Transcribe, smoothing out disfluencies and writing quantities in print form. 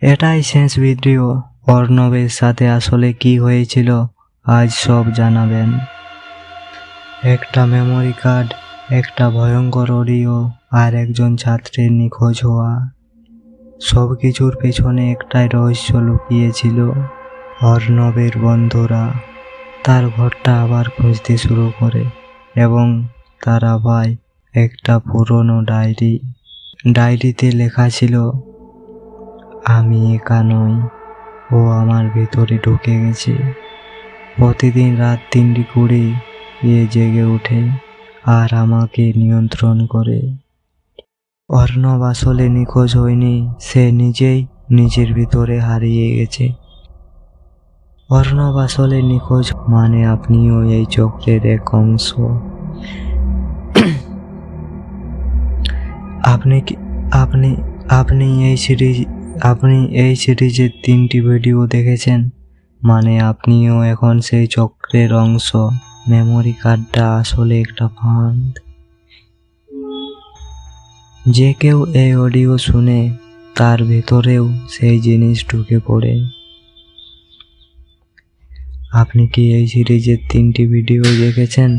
এটাই শেষ ভিডিও। অর্ণবের সাথে আসলে কি হয়েছিল আজ সব জানাবেন। একটা মেমোরি কার্ড, একটা ভয়ঙ্কর অডিও আর একজন ছাত্রের নিখোঁজ হওয়া। সবকিছুর পেছনে একটাই রহস্য লুকিয়েছিল। অর্ণবের বন্ধুরা তার ঘরটা আবার খুঁজতে শুরু করে এবং তারা পায় একটা পুরনো ডায়েরিতে লেখা ছিল, আমি একা নই, ও আমার ভিতরে ঢুকে গেছে। প্রতিদিন রাত 3:20 জেগে ওঠে আর আমাকে নিয়ন্ত্রণ করে। অর্ণব আসলে নিখোঁজ হয়নি, সে নিজেই নিজের ভিতরে হারিয়ে গেছে। অর্ণব আসলে নিখোঁজ মানে আপনিও এই চক্রের এক অংশ। আপনি এই সিরিজের 3টি ভিডিও দেখেছেন, মানে আপনিও এখন সেই চক্রের অংশ। মেমোরি কার্ডটা আসলে একটা ফাঁদ। যে কেউ এই অডিও শুনে তার ভেতরেও সেই জিনিস ঢুকে পড়ে। আপনি কি এই সিরিজের 3টি ভিডিও দেখেছেন?